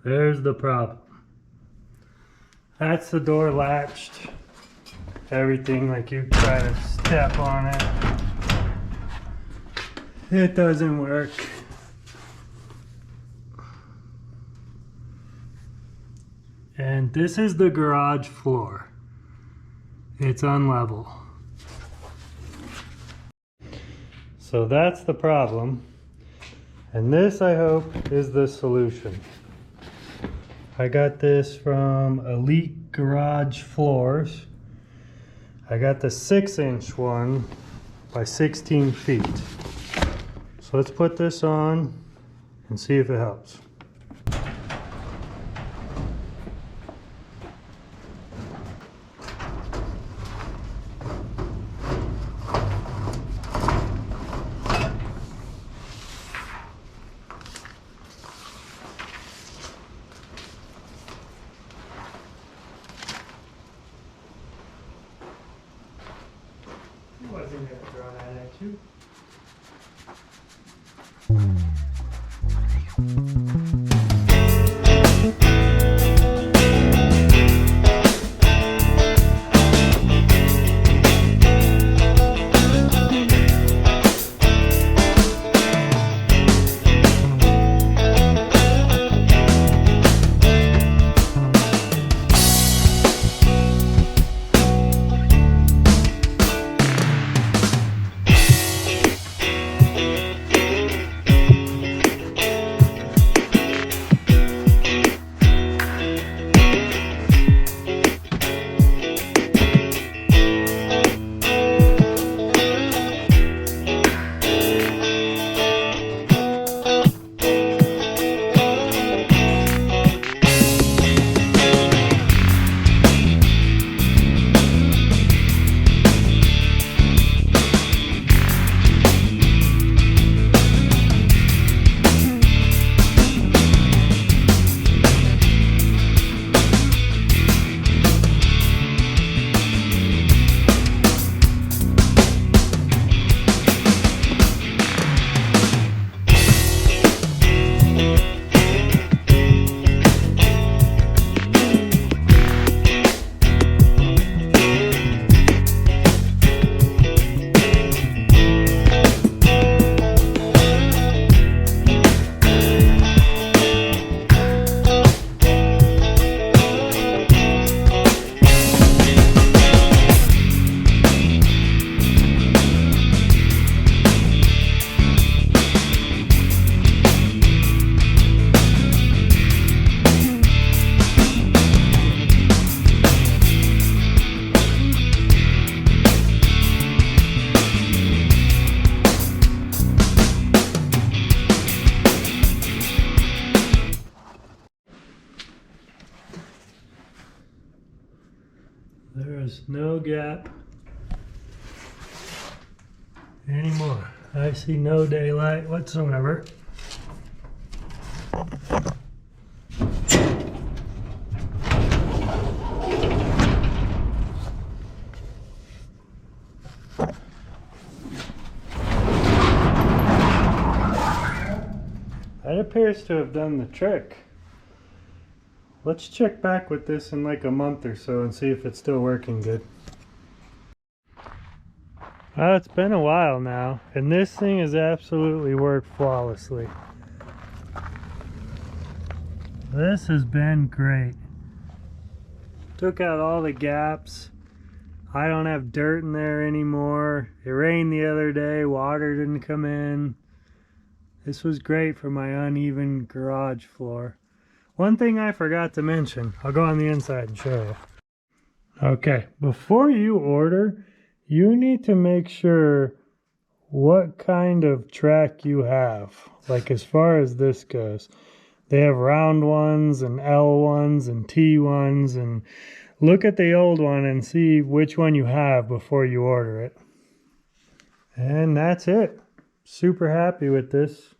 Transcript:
There's the problem. That's the door latched. Everything like you try to step on it. It doesn't work. And this is the garage floor. It's unlevel. So that's the problem. And this, I hope, is the solution. I got this from Elite Garage Floors. I got the 6-inch one by 16 feet. So let's put this on and see if it helps. I wasn't going to throw that at you. There is no gap anymore. I see no daylight whatsoever. That appears to have done the trick. Let's check back with this in like a month or so and see if it's still working good. Well, it's been a while now, and this thing has absolutely worked flawlessly. This has been great. Took out all the gaps. I don't have dirt in there anymore. It rained the other day, water didn't come in. This was great for my uneven garage floor. One thing I forgot to mention, I'll go on the inside and show you. Okay, before you order, you need to make sure what kind of track you have. Like as far as this goes. They have round ones and L ones and T ones, and look at the old one and see which one you have before you order it. And that's it. Super happy with this.